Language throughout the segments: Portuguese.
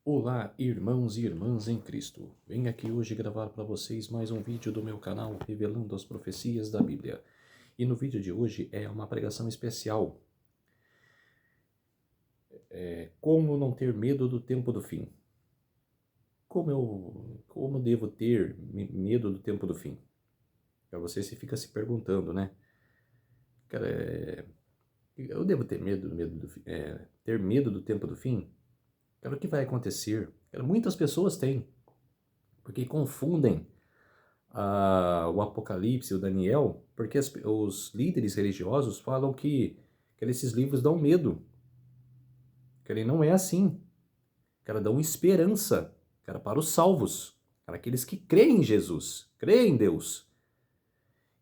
Olá, irmãos e irmãs em Cristo. Venho aqui hoje gravar para vocês mais um vídeo do meu canal revelando as profecias da Bíblia. E no vídeo de hoje é uma pregação especial. Como não ter medo do tempo do fim. Como devo ter medo do tempo do fim? Para você se fica se perguntando, né? Cara, eu devo ter ter medo do tempo do fim? Cara, o que vai acontecer? Cara, muitas pessoas têm, porque confundem o Apocalipse, o Daniel, porque os líderes religiosos falam que esses livros dão medo, que ele não é assim, que dão esperança, cara, para os salvos, para aqueles que creem em Jesus, creem em Deus.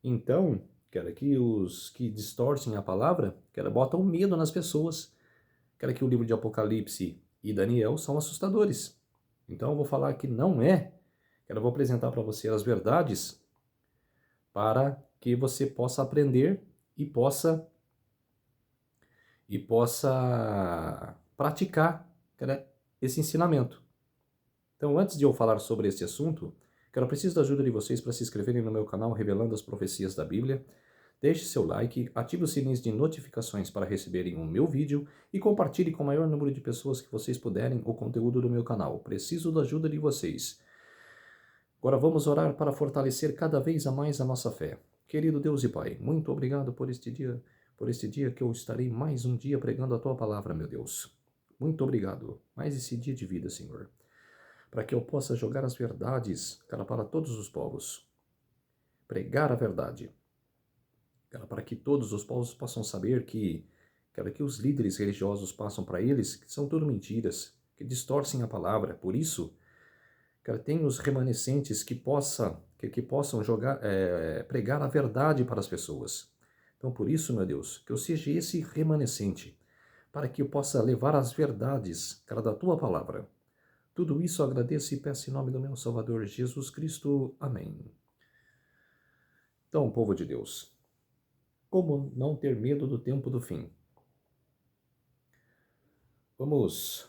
Então, cara, que os que distorcem a palavra, cara, botam medo nas pessoas, cara, que o livro de Apocalipse e Daniel são assustadores. Então eu vou falar que não é, cara, eu vou apresentar para você as verdades para que você possa aprender e possa praticar, né, esse ensinamento. Então, antes de eu falar sobre esse assunto, eu preciso da ajuda de vocês para se inscreverem no meu canal Revelando as Profecias da Bíblia. Deixe seu like, ative os sininhos de notificações para receberem o meu vídeo e compartilhe com o maior número de pessoas que vocês puderem o conteúdo do meu canal. Preciso da ajuda de vocês. Agora vamos orar para fortalecer cada vez a mais a nossa fé. Querido Deus e Pai, muito obrigado por este dia que eu estarei mais um dia pregando a Tua palavra, meu Deus. Muito obrigado. Mais esse dia de vida, Senhor. Para que eu possa jogar as verdades, cara, para todos os povos. Pregar a verdade. Cara, para que todos os povos possam saber que os líderes religiosos passam para eles, que são tudo mentiras, que distorcem a palavra. Por isso, cara, tem os remanescentes que possam pregar a verdade para as pessoas. Então, por isso, meu Deus, que eu seja esse remanescente, para que eu possa levar as verdades, cara, da tua palavra. Tudo isso eu agradeço e peço em nome do meu Salvador Jesus Cristo. Amém. Então, povo de Deus, como não ter medo do tempo do fim? Vamos,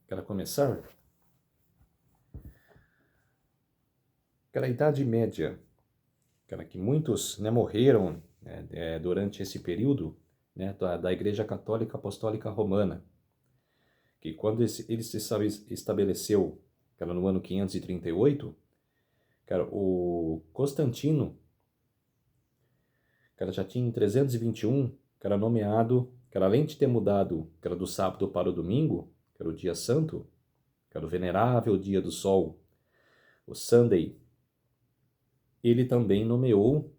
para começar, a Idade Média, que muitos, né, morreram, né, durante esse período, né, da Igreja Católica Apostólica Romana, que quando ele se estabeleceu, no ano 538, o Constantino, já tinha em 321, nomeado, além de ter mudado, do sábado para o domingo, que era o dia santo, que era o venerável dia do sol, o Sunday, ele também nomeou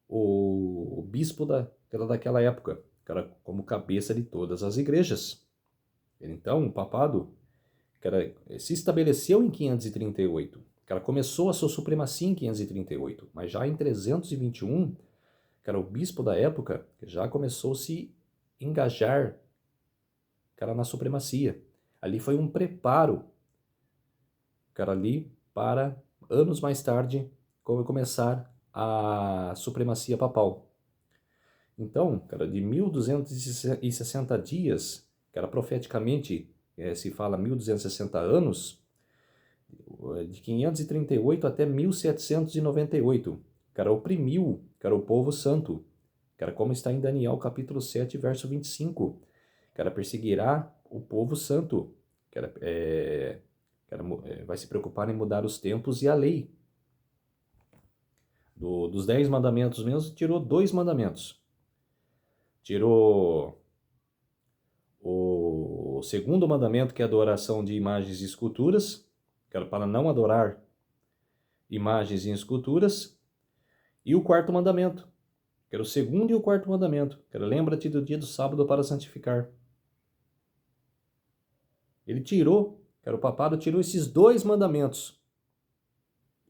o bispo daquela época, como cabeça de todas as igrejas. Então, o papado se estabeleceu em 538. Começou a sua supremacia em 538, mas já em 321, o bispo da época já começou a se engajar, na supremacia. Ali foi um preparo, ali para anos mais tarde começar a supremacia papal. Então, de 1260 dias, profeticamente se fala 1260 anos, de 538 até 1798, oprimiu, o povo santo, como está em Daniel capítulo 7, verso 25, perseguirá o povo santo, vai se preocupar em mudar os tempos e a lei. Dos 10 mandamentos mesmo, tirou 2 mandamentos. Tirou o segundo mandamento, que é a adoração de imagens e esculturas, para não adorar imagens e esculturas, e o quarto mandamento, que era o segundo e o quarto mandamento, que era lembra-te do dia do sábado para santificar. Ele tirou, o papado tirou esses 2 mandamentos.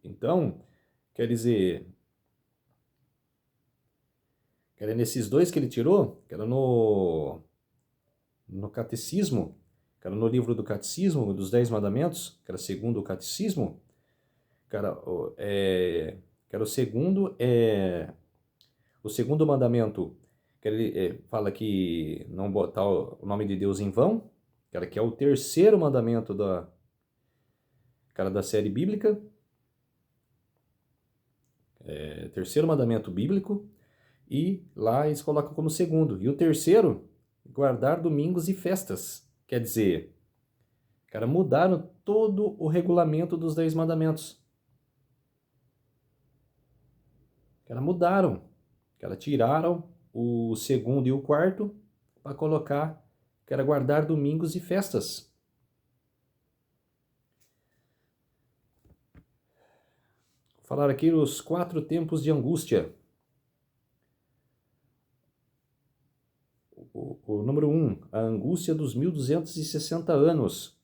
Então, quer dizer, nesses 2 que ele tirou, que era no catecismo, que era no livro do catecismo, dos 10 mandamentos, que era segundo o catecismo, que era o segundo mandamento, que ele fala que não botar o nome de Deus em vão, cara, que é o terceiro mandamento da série bíblica, terceiro mandamento bíblico, e lá eles colocam como segundo. E o terceiro, guardar domingos e festas. Quer dizer, cara, mudaram todo o regulamento dos 10 mandamentos. Cara, mudaram. Cara, tiraram o segundo e o quarto para colocar, que era guardar domingos e festas. Vou falar aqui os 4 tempos de angústia. O número 1, a angústia dos 1260 anos.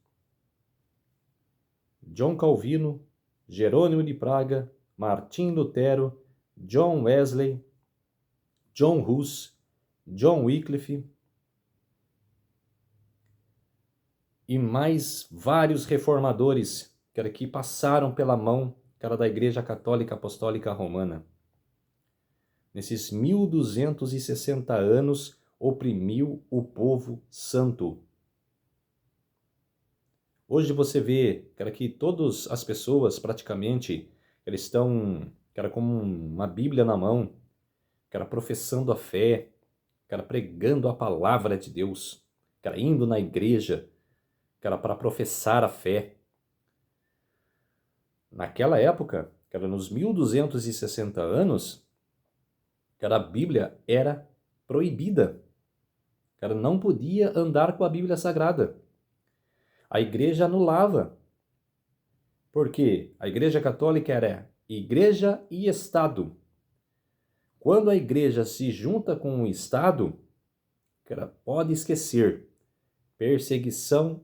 John Calvino, Jerônimo de Praga, Martim Lutero, John Wesley, John Hus, John Wycliffe e mais vários reformadores que passaram pela mão da Igreja Católica Apostólica Romana. Nesses 1260 anos, oprimiu o povo santo. Hoje você vê, que todas as pessoas praticamente, eles estão, com uma Bíblia na mão, professando a fé, pregando a palavra de Deus, indo na igreja, para professar a fé. Naquela época, nos 1260 anos, a Bíblia era proibida. Não podia andar com a Bíblia Sagrada. A igreja anulava. Porque a Igreja Católica era igreja e Estado. Quando a igreja se junta com o Estado, pode esquecer. Perseguição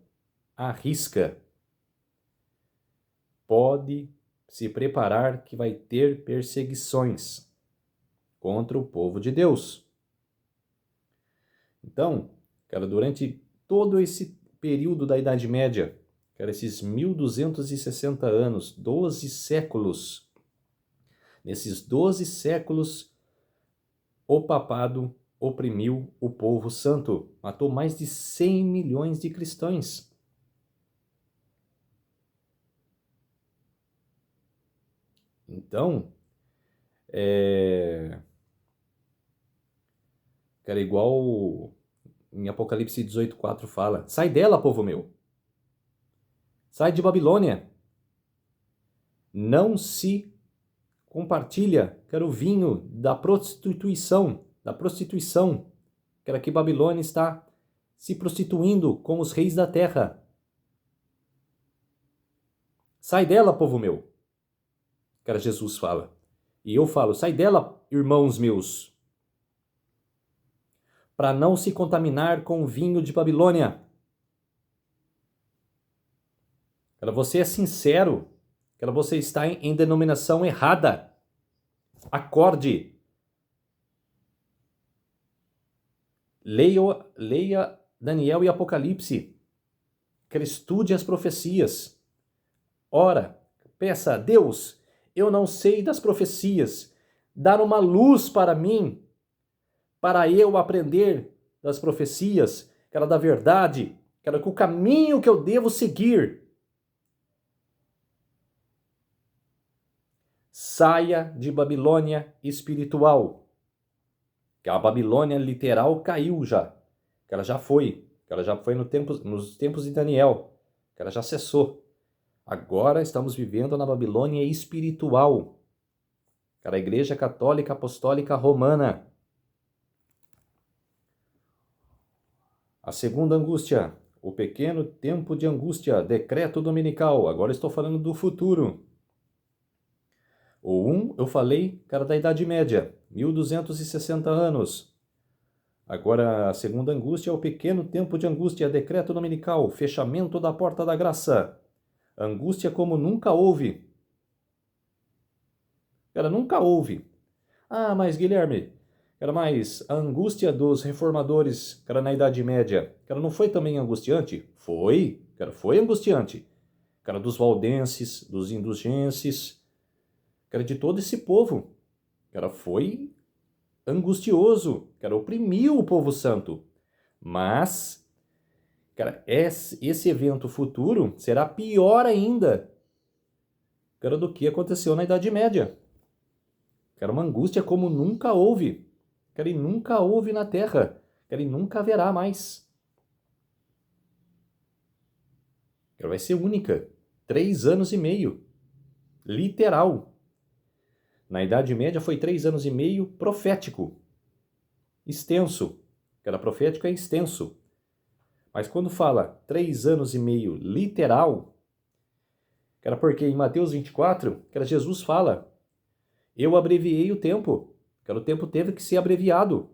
à risca. Pode se preparar que vai ter perseguições contra o povo de Deus. Então, durante todo esse período da Idade Média, esses 1260 anos, 12 séculos, nesses 12 séculos, o papado oprimiu o povo santo, matou mais de 100 milhões de cristãos. Então, igual em Apocalipse 18:4 fala, sai dela, povo meu. Sai de Babilônia. Não se compartilha, o vinho da prostituição, que Babilônia está se prostituindo com os reis da terra. Sai dela, povo meu. Jesus fala. E eu falo, sai dela, irmãos meus, para não se contaminar com o vinho de Babilônia. Você é sincero, você está em denominação errada. Acorde. Leia Daniel e Apocalipse. Estude as profecias. Ora, peça a Deus, eu não sei das profecias. Dar uma luz para mim, para eu aprender das profecias, da verdade, o caminho que eu devo seguir. Saia de Babilônia espiritual. Que a Babilônia literal caiu já. Ela já foi nos tempos de Daniel. Ela já cessou. Agora estamos vivendo na Babilônia espiritual. A Igreja Católica Apostólica Romana. A segunda angústia, o pequeno tempo de angústia, decreto dominical. Agora estou falando do futuro. O 1, eu falei, da Idade Média, 1260 anos. Agora, a segunda angústia é o pequeno tempo de angústia, decreto dominical, fechamento da porta da graça. Angústia como nunca houve. Nunca houve. Ah, mas Guilherme, mas a angústia dos reformadores, na Idade Média, não foi também angustiante? Foi, foi angustiante. Dos valdenses, dos indulgenses, de todo esse povo. Foi angustioso, cara, oprimiu o povo santo. Mas, cara, esse evento futuro será pior ainda, cara, do que aconteceu na Idade Média. Cara, uma angústia como nunca houve. Cara, e nunca houve na Terra. Cara, e nunca haverá mais. Cara, vai ser única. 3 anos e meio. Literal. Na Idade Média foi 3 anos e meio profético. Extenso. Cara, profético é extenso. Mas quando fala 3 anos e meio literal, cara, porque em Mateus 24, cara, Jesus fala: eu abreviei o tempo. Cara, o tempo teve que ser abreviado.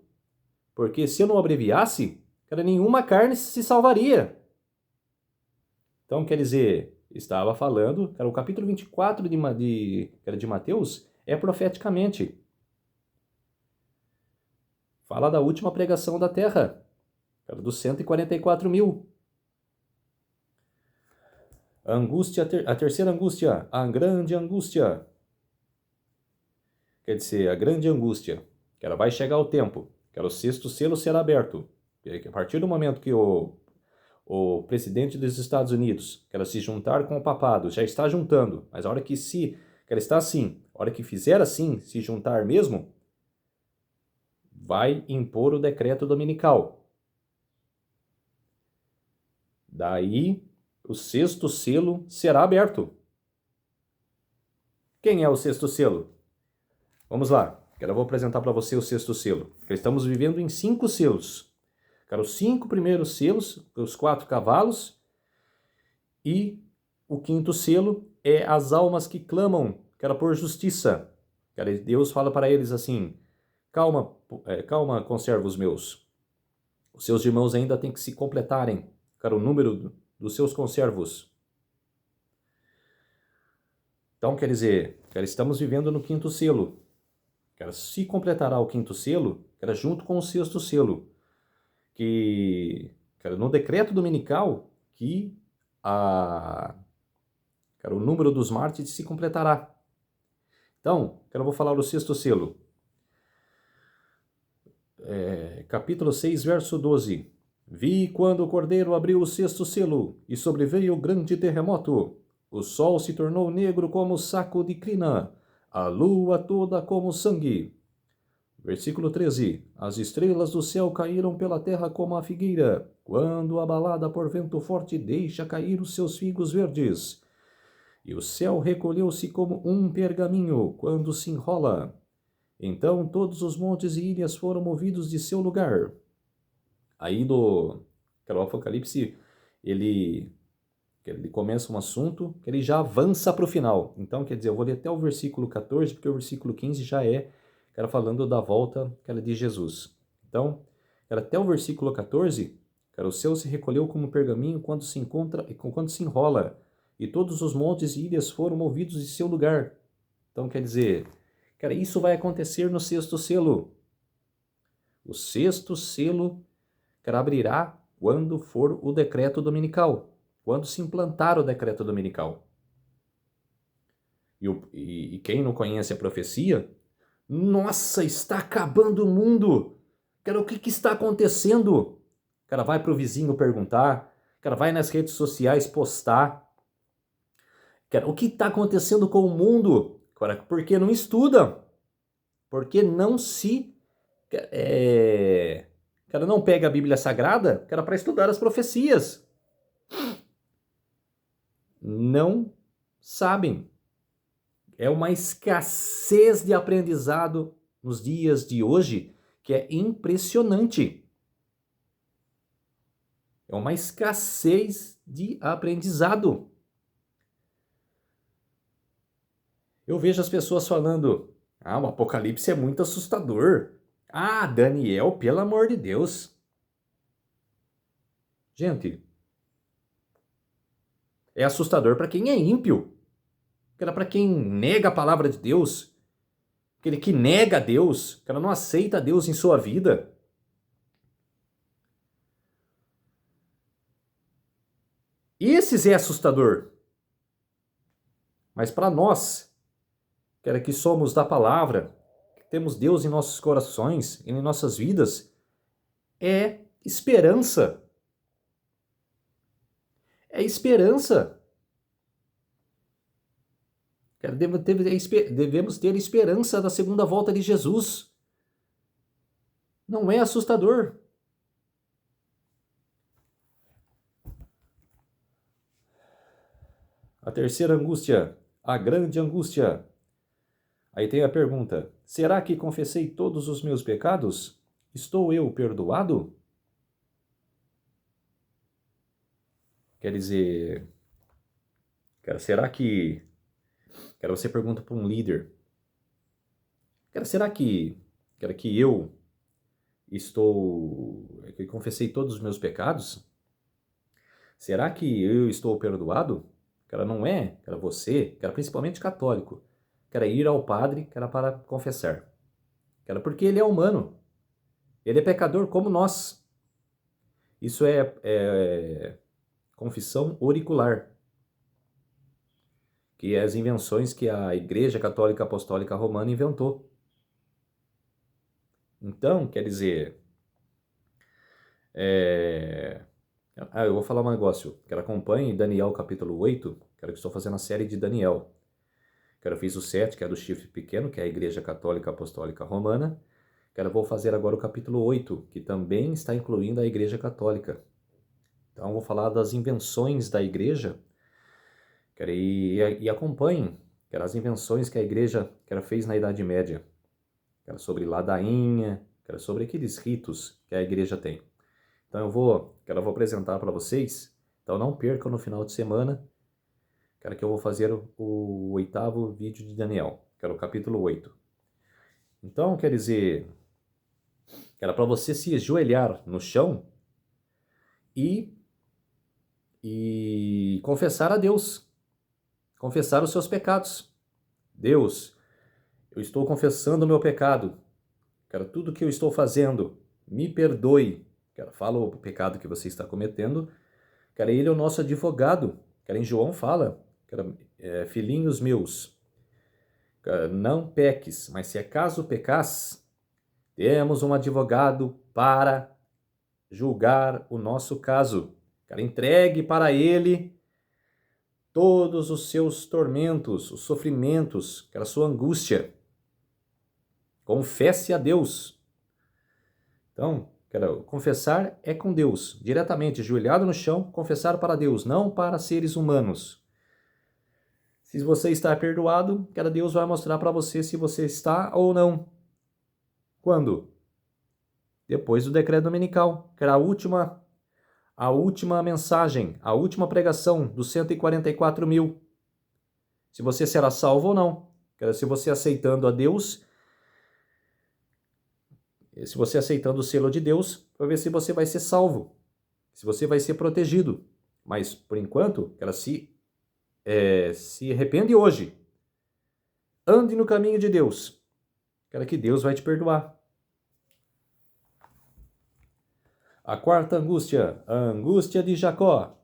Porque se eu não abreviasse, cara, nenhuma carne se salvaria. Então, quer dizer, estava falando, cara, o capítulo 24 de Mateus é profeticamente. Fala da última pregação da terra, cara, dos 144 mil. A angústia, a terceira angústia, a grande angústia. Quer dizer, a grande angústia, que ela vai chegar o tempo, que o sexto selo será aberto. A partir do momento que o presidente dos Estados Unidos quer se juntar com o papado, já está juntando, mas a hora que quer estar assim, a hora que fizer assim, se juntar mesmo, vai impor o decreto dominical. Daí, o sexto selo será aberto. Quem é o sexto selo? Vamos lá, eu vou apresentar para você o sexto selo. Estamos vivendo em 5 selos. Os 5 primeiros selos, os 4 cavalos, e o quinto selo é as almas que clamam, por justiça. Deus fala para eles assim: calma, calma, conservos meus. Os seus irmãos ainda têm que se completarem, o número dos seus conservos. Então, quer dizer, estamos vivendo no quinto selo. Se completará o quinto selo, junto com o sexto selo. Que, no decreto dominical, que o número dos mártires se completará. Então, eu vou falar do sexto selo. Capítulo 6, verso 12. Vi quando o cordeiro abriu o sexto selo, e sobreveio grande terremoto. O sol se tornou negro como saco de crina, a lua toda como sangue. Versículo 13. As estrelas do céu caíram pela terra como a figueira, quando abalada por vento forte deixa cair os seus figos verdes. E o céu recolheu-se como um pergaminho, quando se enrola. Então todos os montes e ilhas foram movidos de seu lugar. Aí o Apocalipse, ele começa um assunto que ele já avança para o final. Então, quer dizer, eu vou ler até o versículo 14, porque o versículo 15 já é, falando da volta, de Jesus. Então, até o versículo 14, o céu se recolheu como pergaminho quando se enrola, e todos os montes e ilhas foram movidos de seu lugar. Então, quer dizer, isso vai acontecer no sexto selo. O sexto selo, abrirá quando for o decreto dominical, quando se implantar o decreto dominical. E quem não conhece a profecia, nossa, está acabando o mundo. O que está acontecendo? Vai para o vizinho perguntar, vai nas redes sociais postar. O que está acontecendo com o mundo? Porque não estuda, porque não se... não pega a Bíblia Sagrada, para estudar as profecias. Não sabem. É uma escassez de aprendizado nos dias de hoje que é impressionante. É uma escassez de aprendizado. Eu vejo as pessoas falando: o Apocalipse é muito assustador. Daniel, pelo amor de Deus. Gente, é assustador para quem é ímpio. Para quem nega a palavra de Deus. Aquele que nega Deus, não aceita Deus em sua vida. Esses é assustador. Mas para nós, que somos da palavra, temos Deus em nossos corações e em nossas vidas, é esperança. É esperança. Devemos ter esperança da segunda volta de Jesus. Não é assustador. A terceira angústia, a grande angústia. Aí tem a pergunta: será que confessei todos os meus pecados? Estou eu perdoado? Quer dizer, será que... você pergunta para um líder: será que eu que confessei todos os meus pecados? Será que eu estou perdoado? Não é, você, principalmente católico, ir ao padre, para confessar. Porque ele é humano. Ele é pecador como nós. Isso é confissão auricular, que é as invenções que a Igreja Católica Apostólica Romana inventou. Então, quer dizer, eu vou falar um negócio. Acompanhe Daniel capítulo 8, que estou fazendo a série de Daniel. Eu fiz o 7, que é do chifre pequeno, que é a Igreja Católica Apostólica Romana. Vou fazer agora o capítulo 8, que também está incluindo a Igreja Católica. Então, vou falar das invenções da Igreja, e acompanhem as invenções que a Igreja fez na Idade Média, sobre ladainha, sobre aqueles ritos que a Igreja tem. Então, eu vou apresentar para vocês. Então, não percam no final de semana, que eu vou fazer o 8º vídeo de Daniel, o capítulo 8. Então, quer dizer, para você se ajoelhar no chão e confessar a Deus, confessar os seus pecados. Deus, eu estou confessando o meu pecado. Tudo que eu estou fazendo, me perdoe. Fala o pecado que você está cometendo. Ele é o nosso advogado. Em João fala, filhinhos meus, não peques, mas se acaso pecas, temos um advogado para julgar o nosso caso. Entregue para ele todos os seus tormentos, os sofrimentos, a sua angústia. Confesse a Deus. Então, confessar é com Deus, diretamente, ajoelhado no chão, confessar para Deus, não para seres humanos. Se você está perdoado, Deus vai mostrar para você se você está ou não. Quando? Depois do decreto dominical, a última mensagem, a última pregação dos 144 mil. Se você será salvo ou não. Se você aceitando a Deus, se você aceitando o selo de Deus, para ver se você vai ser salvo, se você vai ser protegido. Mas, por enquanto, se arrepende hoje. Ande no caminho de Deus. Que Deus vai te perdoar. A quarta angústia, a angústia de Jacó.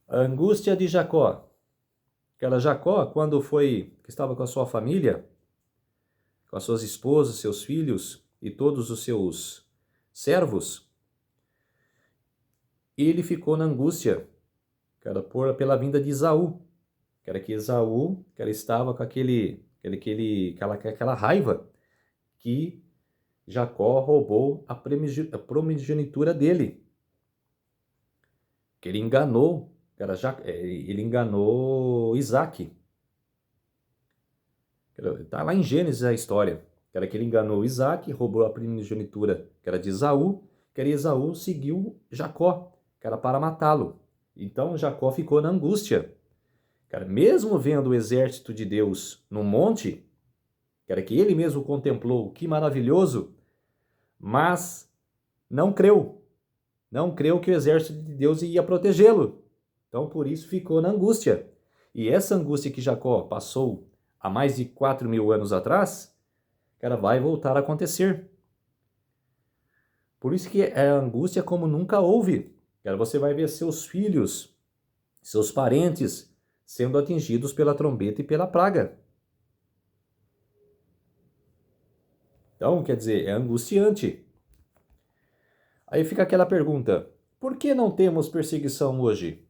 A angústia de Jacó. Jacó, quando estava com a sua família, com as suas esposas, seus filhos e todos os seus servos, ele ficou na angústia, pela vinda de Esaú. Que Esaú, estava com aquela raiva que Jacó roubou a primogenitura dele. Ele enganou, ele enganou Isaac. Está lá em Gênesis a história. Que ele enganou Isaac, roubou a primogenitura, de Esaú. Esaú seguiu Jacó, para matá-lo. Então Jacó ficou na angústia. Mesmo vendo o exército de Deus no monte, que ele mesmo contemplou, que maravilhoso, mas não creu. Não creu que o exército de Deus ia protegê-lo. Então, por isso, ficou na angústia. E essa angústia que Jacó passou há mais de 4.000 anos atrás, vai voltar a acontecer. Por isso que é a angústia como nunca houve. Você vai ver seus filhos, seus parentes, sendo atingidos pela trombeta e pela praga. Então, quer dizer, é angustiante. Aí fica aquela pergunta: por que não temos perseguição hoje?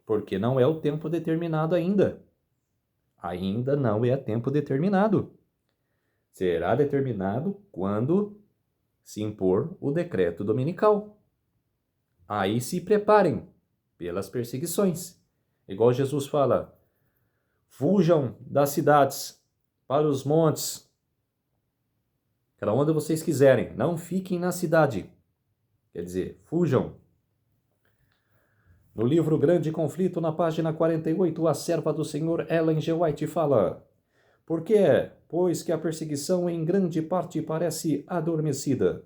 Porque não é o tempo determinado ainda. Ainda não é tempo determinado. Será determinado quando se impor o decreto dominical. Aí se preparem pelas perseguições. Igual Jesus fala: fujam das cidades para os montes, para onde vocês quiserem, não fiquem na cidade. Quer dizer, fujam. No livro Grande Conflito, na página 48, a serva do Senhor Ellen G. White fala: por que é, pois, que a perseguição em grande parte parece adormecida?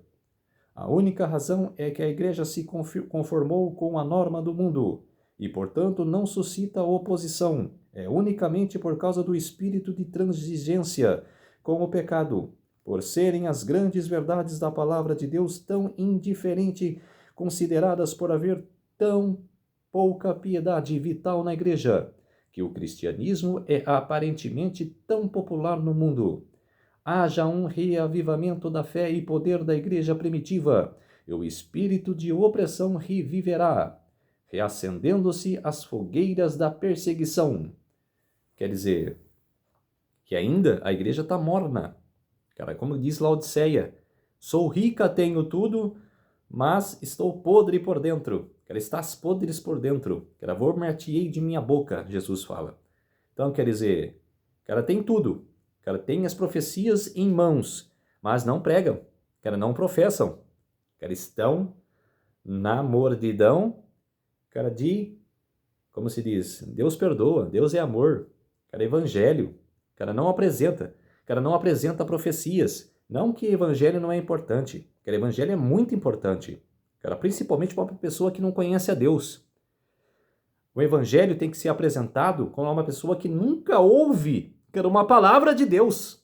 A única razão é que a Igreja se conformou com a norma do mundo e, portanto, não suscita oposição. É unicamente por causa do espírito de transigência com o pecado, por serem as grandes verdades da palavra de Deus tão indiferente consideradas por haver tão pouca piedade vital na Igreja, que o cristianismo é aparentemente tão popular no mundo. Haja um reavivamento da fé e poder da igreja primitiva, e o espírito de opressão reviverá, reacendendo-se as fogueiras da perseguição. Quer dizer, que ainda a igreja está morna. Cara, como diz Laodiceia, sou rica, tenho tudo, mas estou podre por dentro. Cara, estás podres por dentro. Cara, vomar-te-ei de minha boca, Jesus fala. Então, quer dizer, cara, tem tudo. Cara, tem as profecias em mãos, mas não pregam. Cara, não professam. Cara, estão na mordidão, cara, como se diz, Deus perdoa, Deus é amor. Cara, evangelho. Cara, não apresenta. Cara, não apresenta profecias. Não que evangelho não é importante. Cara, evangelho é muito importante. Cara, principalmente para uma pessoa que não conhece a Deus. O evangelho tem que ser apresentado como uma pessoa que nunca ouve, cara, uma palavra de Deus.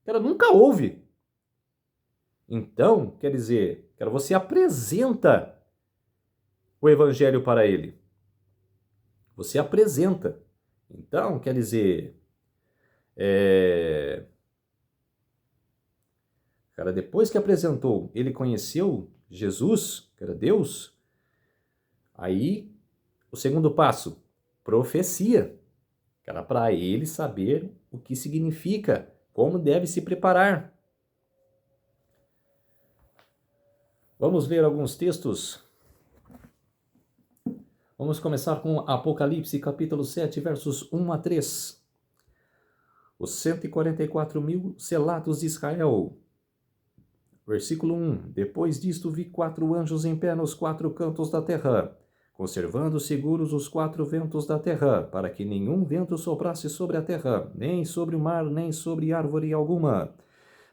Cara, nunca ouve. Então, quer dizer, cara, você apresenta o evangelho para ele. Você apresenta. Então, quer dizer, cara, depois que apresentou, ele conheceu Jesus, que era Deus, aí o segundo passo, profecia. Cara, para ele saber o que significa, como deve se preparar. Vamos ler alguns textos. Vamos começar com Apocalipse, capítulo 7, versos 1 a 3. Os 144.000 selados de Israel. Versículo 1. Depois disto vi 4 anjos em pé nos 4 cantos da terra, conservando seguros os 4 ventos da terra, para que nenhum vento soprasse sobre a terra, nem sobre o mar, nem sobre árvore alguma.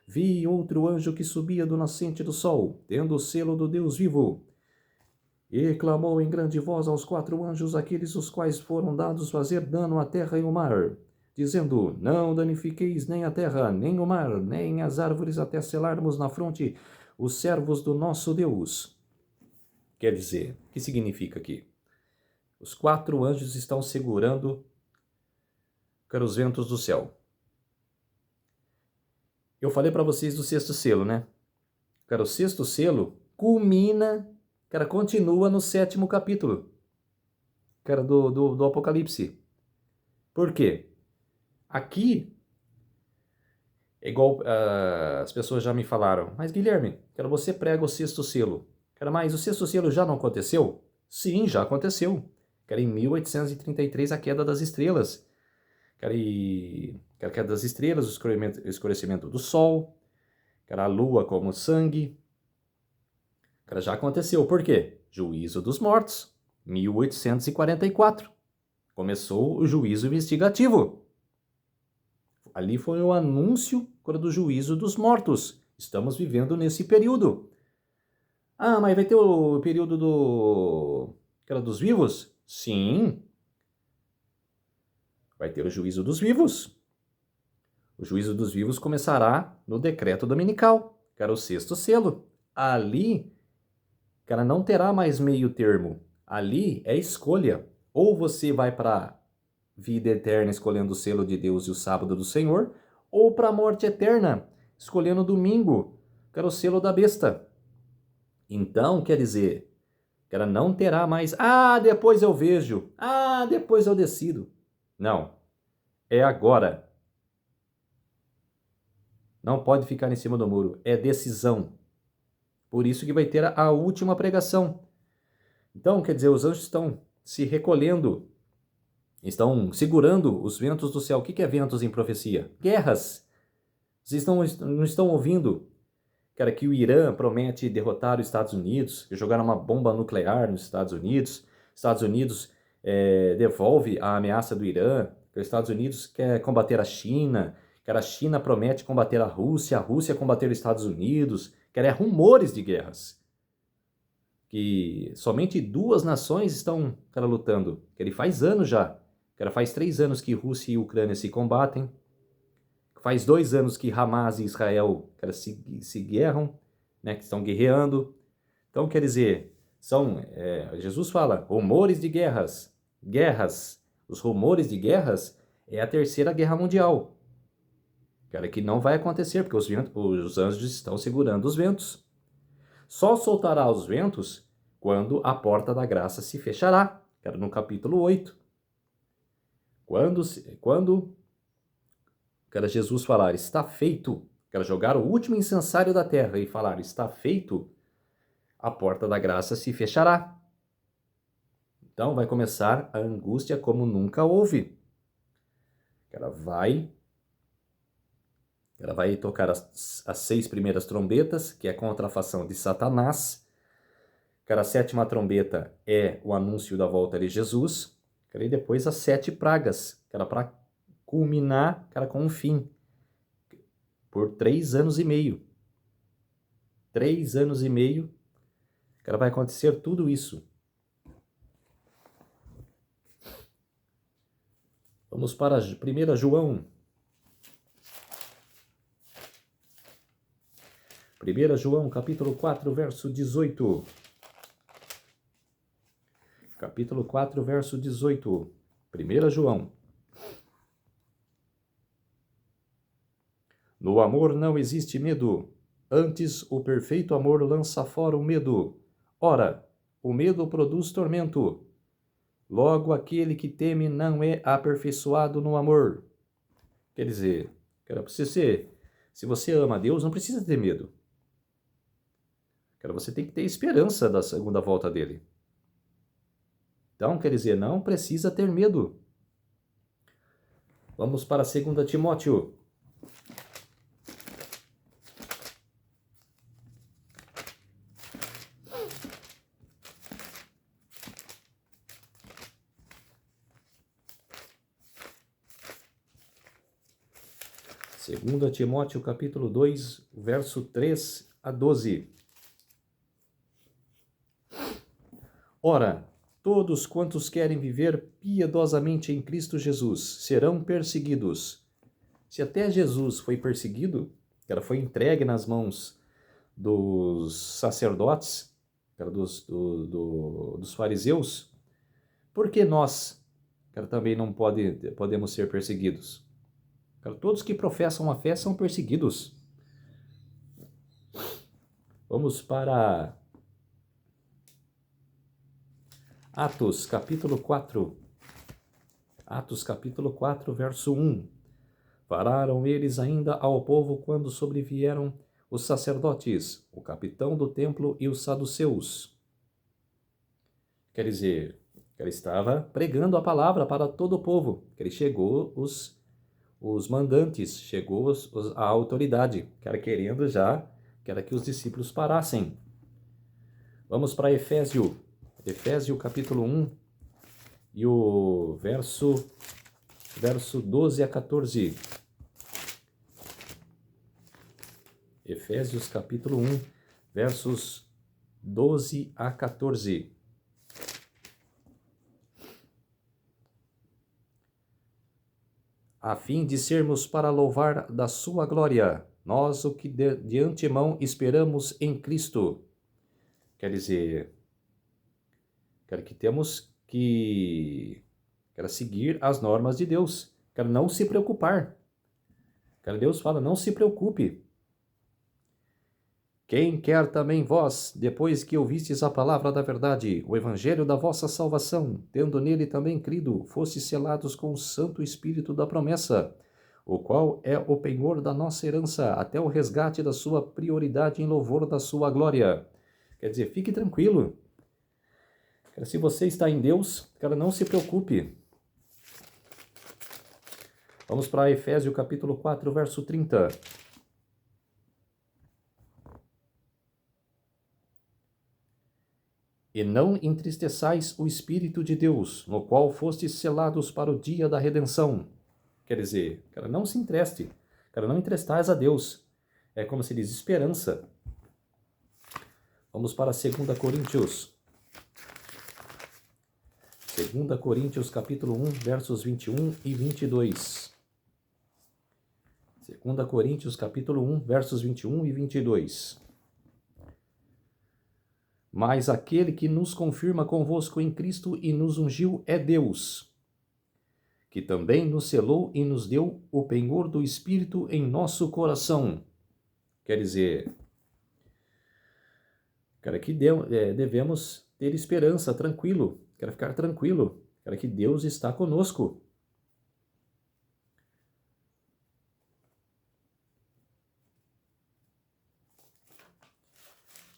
Vi outro anjo que subia do nascente do sol, tendo o selo do Deus vivo. E clamou em grande voz aos 4 anjos, aqueles os quais foram dados fazer dano à terra e ao mar, dizendo: não danifiqueis nem a terra, nem o mar, nem as árvores, até selarmos na fronte os servos do nosso Deus. Quer dizer, o que significa aqui? Os 4 anjos estão segurando os ventos do céu. Eu falei para vocês do 6º selo, né? Cara, o 6º selo culmina, cara, continua no 7º capítulo, cara, do Apocalipse. Por quê? Aqui, igual as pessoas já me falaram, mas Guilherme, cara, você prega o 6º selo. Cara, mas o 6º selo já não aconteceu? Sim, já aconteceu. Cara, em 1833, a queda das estrelas. Cara, a queda das estrelas, o escurecimento do sol, cara, a lua como sangue. Cara, já aconteceu. Por quê? Juízo dos mortos, 1844. Começou o juízo investigativo. Ali foi o anúncio do juízo dos mortos. Estamos vivendo nesse período. Ah, mas vai ter o período dos vivos? Sim. Vai ter o juízo dos vivos. O juízo dos vivos começará no decreto dominical, que era o 6º selo. Ali, cara, não terá mais meio termo. Ali é escolha. Ou você vai para vida eterna escolhendo o selo de Deus e o sábado do Senhor, ou para a morte eterna, escolhendo domingo, que era o selo da besta. Então, quer dizer, que ela não terá mais, depois eu vejo, depois eu decido. Não, é agora. Não pode ficar em cima do muro, é decisão. Por isso que vai ter a última pregação. Então, quer dizer, os anjos estão se recolhendo, estão segurando os ventos do céu. O que é ventos em profecia? Guerras. Vocês não estão ouvindo, cara, que o Irã promete derrotar os Estados Unidos, que jogaram uma bomba nuclear nos Estados Unidos. Estados Unidos devolve a ameaça do Irã, que os Estados Unidos quer combater a China, que a China promete combater a Rússia combater os Estados Unidos, que rumores de guerras. Que somente duas nações estão, cara, lutando. Que ele faz anos já. Que faz 3 anos que Rússia e Ucrânia se combatem. Faz 2 anos que Hamas e Israel, cara, se guerram, né, que estão guerreando. Então, quer dizer, Jesus fala, rumores de guerras. Guerras. Os rumores de guerras é a terceira guerra mundial. Cara, que não vai acontecer, porque os anjos estão segurando os ventos. Só soltará os ventos quando a porta da graça se fechará. Era no capítulo 8. Quando Jesus falar, está feito, jogar o último incensário da terra e falar, está feito, a porta da graça se fechará. Então vai começar a angústia como nunca houve. Ela vai tocar as 6 primeiras trombetas, que é a contrafação de Satanás. A 7ª trombeta é o anúncio da volta de Jesus. E depois as 7 pragas, para culminar com um fim. Por 3 anos e meio. 3 anos e meio, vai acontecer tudo isso. Vamos para 1 João. 1 João, capítulo 4, verso 18. Capítulo 4, verso 18. 1 João. No amor não existe medo. Antes, o perfeito amor lança fora o medo. Ora, o medo produz tormento. Logo, aquele que teme não é aperfeiçoado no amor. Quer dizer, se você ama a Deus, não precisa ter medo. Você tem que ter esperança da segunda volta dele. Então, quer dizer, não precisa ter medo. Vamos para 2 Timóteo. Segunda Timóteo, capítulo 2, verso 3 a 12. Ora, todos quantos querem viver piedosamente em Cristo Jesus serão perseguidos. Se até Jesus foi perseguido, foi entregue nas mãos dos sacerdotes, dos fariseus, por que nós também não podemos ser perseguidos? Todos que professam a fé são perseguidos. Vamos para Atos, capítulo 4. Atos, capítulo 4, verso 1. Falaram eles ainda ao povo quando sobrevieram os sacerdotes, o capitão do templo e os saduceus. Quer dizer, ele estava pregando a palavra para todo o povo. Ele chegou os mandantes, chegou a autoridade, querendo já que os discípulos parassem. Vamos para Efésio capítulo 1 e o verso 12 a 14. Efésios capítulo 1, versos 12 a 14. A fim de sermos para louvar da sua glória, nós o que de antemão esperamos em Cristo. Quer dizer, que temos que seguir as normas de Deus. Não se preocupar. Deus fala, não se preocupe. Quem quer também vós, depois que ouvistes a palavra da verdade, o evangelho da vossa salvação, tendo nele também crido, fostes selados com o Santo Espírito da promessa, o qual é o penhor da nossa herança, até o resgate da sua prioridade em louvor da sua glória. Quer dizer, fique tranquilo. Se você está em Deus, não se preocupe. Vamos para Efésios capítulo 4, verso 30. E não entristeçais o Espírito de Deus, no qual fostes selados para o dia da redenção. Quer dizer, não se entriste, não entrestais a Deus. É como se diz, esperança. Vamos para 2 Coríntios. 2 Coríntios capítulo 1, versos 21 e 22. 2 Coríntios capítulo 1, versos 21 e 22. Mas aquele que nos confirma convosco em Cristo e nos ungiu é Deus, que também nos selou e nos deu o penhor do Espírito em nosso coração. Quer dizer, que devemos ter esperança, tranquilo, ficar tranquilo, que Deus está conosco.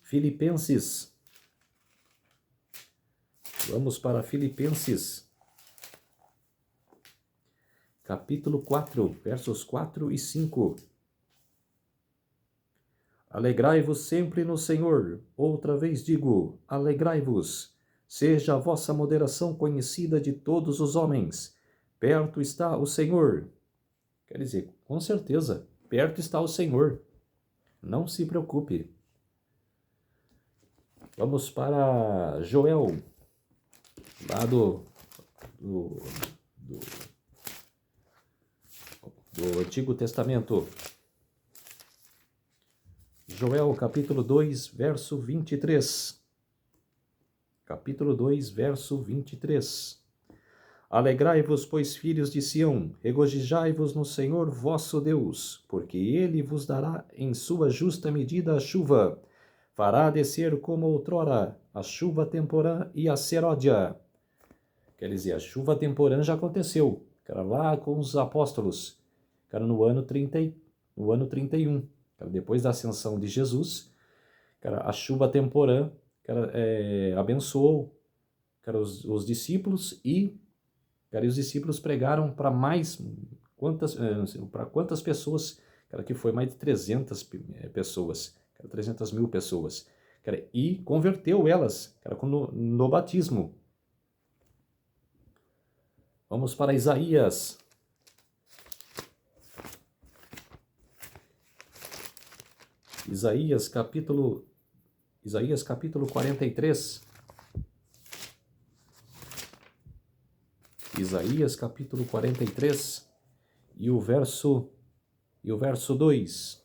Filipenses. Vamos para Filipenses, capítulo 4, versos 4 e 5. Alegrai-vos sempre no Senhor. Outra vez digo, alegrai-vos. Seja a vossa moderação conhecida de todos os homens. Perto está o Senhor. Quer dizer, com certeza, perto está o Senhor. Não se preocupe. Vamos para Joel, lá do Antigo Testamento. Joel, capítulo 2, verso 23. Capítulo 2, verso 23. Alegrai-vos, pois, filhos de Sião, regozijai-vos no Senhor vosso Deus, porque ele vos dará em sua justa medida a chuva, fará descer como outrora a chuva temporã e a seródia. Quer dizer, a chuva temporã já aconteceu, lá com os apóstolos, no ano 31, depois da ascensão de Jesus, a chuva temporã abençoou os discípulos e os discípulos pregaram para quantas pessoas, que foi mais de 300 pessoas, 300 mil pessoas, e converteu elas no batismo. Vamos para Isaías. Isaías capítulo 43. Isaías capítulo 43 e o verso 2.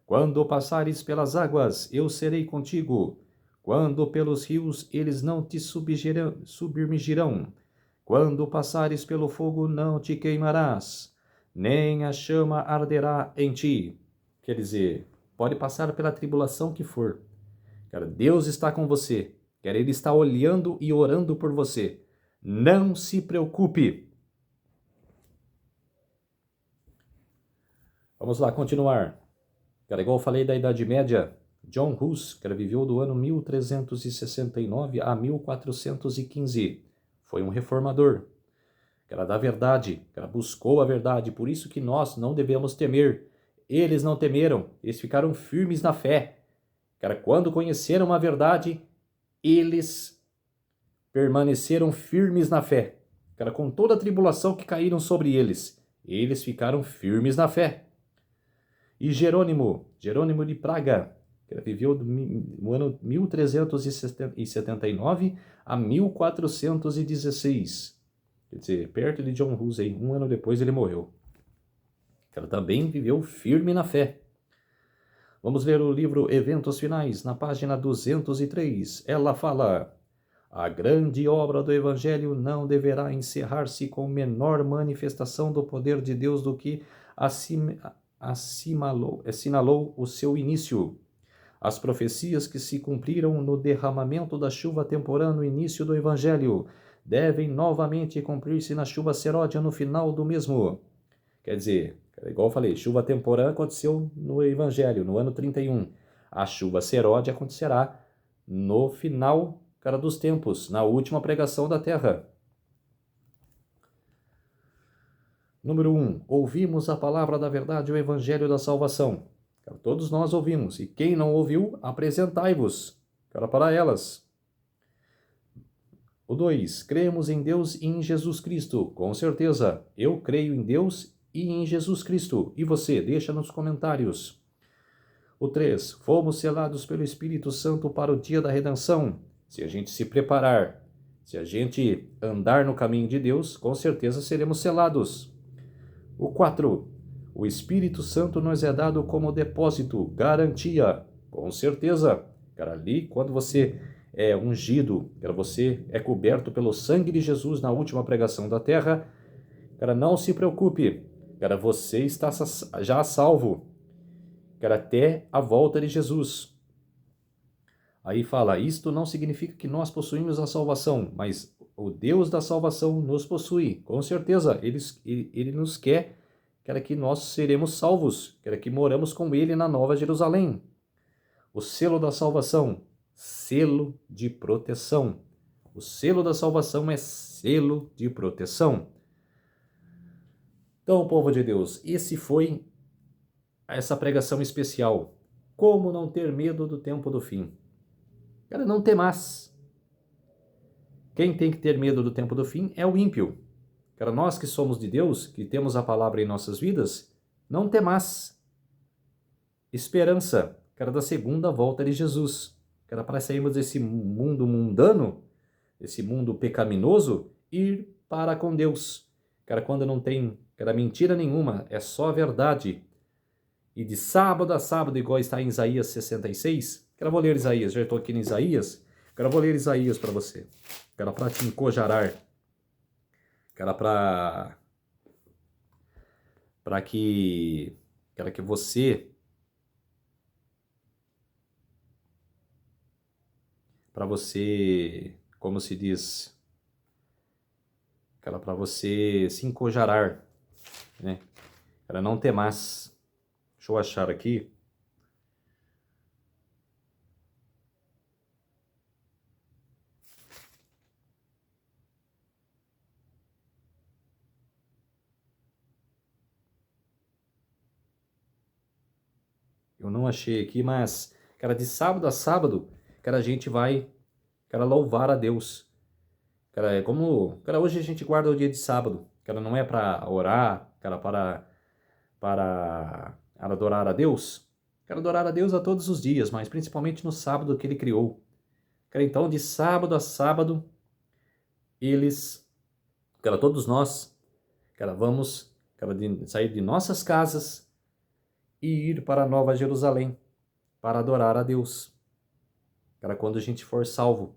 Quando passares pelas águas, eu serei contigo. Quando pelos rios, eles não te submergirão. Quando passares pelo fogo, não te queimarás, nem a chama arderá em ti. Quer dizer, pode passar pela tribulação que for. Deus está com você. Ele está olhando e orando por você. Não se preocupe. Vamos lá, continuar. Igual eu falei da Idade Média, John Hus, viveu do ano 1369 a 1415. Foi um reformador, da verdade, buscou a verdade, por isso que nós não devemos temer. Eles não temeram, eles ficaram firmes na fé. Quando conheceram a verdade, eles permaneceram firmes na fé. Com toda a tribulação que caíram sobre eles, eles ficaram firmes na fé. E Jerônimo de Praga, viveu no ano 1379 a 1416. Quer dizer, perto de John Hus, um ano depois ele morreu. Também viveu firme na fé. Vamos ler o livro Eventos Finais, na página 203. Ela fala: a grande obra do Evangelho não deverá encerrar-se com menor manifestação do poder de Deus do que assinalou o seu início. As profecias que se cumpriram no derramamento da chuva temporã no início do Evangelho devem novamente cumprir-se na chuva seródia no final do mesmo. Quer dizer, igual eu falei, chuva temporã aconteceu no Evangelho, no ano 31. A chuva seródia acontecerá no final, dos tempos, na última pregação da terra. Número 1. Ouvimos a palavra da verdade, o Evangelho da salvação. Todos nós ouvimos. E quem não ouviu, apresentai-vos para elas. O 2. Cremos em Deus e em Jesus Cristo. Com certeza, eu creio em Deus e em Jesus Cristo. E você? Deixa nos comentários. O 3. Fomos selados pelo Espírito Santo para o dia da redenção. Se a gente se preparar, se a gente andar no caminho de Deus, com certeza seremos selados. O 4. O Espírito Santo nos é dado como depósito, garantia. Com certeza. Ali, quando você é ungido, você é coberto pelo sangue de Jesus na última pregação da terra, não se preocupe. Você está já salvo. Até a volta de Jesus. Aí fala, isto não significa que nós possuímos a salvação, mas o Deus da salvação nos possui. Com certeza, Ele nos quer que nós seremos salvos, que moramos com Ele na Nova Jerusalém. O selo da salvação, selo de proteção. O selo da salvação é selo de proteção. Então, povo de Deus, essa pregação especial. Como não ter medo do tempo do fim? Não temas. Quem tem que ter medo do tempo do fim é o ímpio. Nós que somos de Deus, que temos a palavra em nossas vidas, não temas. Esperança, da segunda volta de Jesus. Para sairmos desse mundo mundano, desse mundo pecaminoso, ir para com Deus. Quando não tem mentira nenhuma, é só a verdade. E de sábado a sábado, igual está em Isaías 66, vou ler Isaías, já estou aqui em Isaías, vou ler Isaías para você, para te encorajar, para que você, como se diz, para você se encorajar, né? Não temas. Deixa eu achar aqui. Eu não achei aqui, mas, de sábado a sábado, a gente vai, louvar a Deus. É como, hoje a gente guarda o dia de sábado. Não é para orar, para adorar a Deus. Adorar a Deus a todos os dias, mas principalmente no sábado que Ele criou. Então, de sábado a sábado, todos nós, vamos, sair de nossas casas e ir para a Nova Jerusalém, para adorar a Deus. Quando a gente for salvo,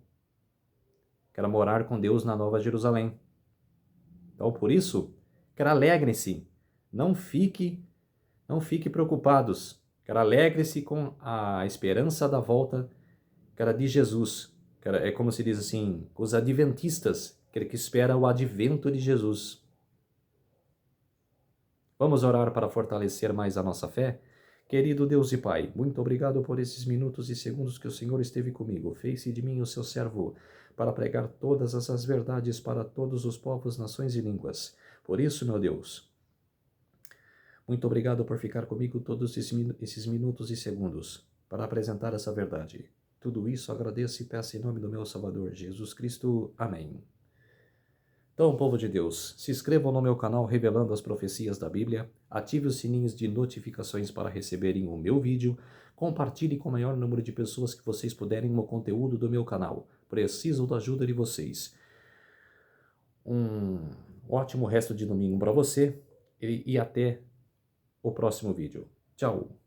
morar com Deus na Nova Jerusalém. Então, por isso, alegrem-se, não fique preocupados, alegre-se com a esperança da volta, de Jesus. É como se diz assim, os adventistas, que esperam o advento de Jesus. Vamos orar para fortalecer mais a nossa fé? Querido Deus e Pai, muito obrigado por esses minutos e segundos que o Senhor esteve comigo. Fez-se de mim o seu servo para pregar todas essas verdades para todos os povos, nações e línguas. Por isso, meu Deus, muito obrigado por ficar comigo todos esses minutos e segundos para apresentar essa verdade. Tudo isso agradeço e peço em nome do meu Salvador, Jesus Cristo. Amém. Então, povo de Deus, se inscrevam no meu canal Revelando as Profecias da Bíblia, ative os sininhos de notificações para receberem o meu vídeo, compartilhe com o maior número de pessoas que vocês puderem o conteúdo do meu canal. Preciso da ajuda de vocês. Um ótimo resto de domingo para você e até o próximo vídeo. Tchau!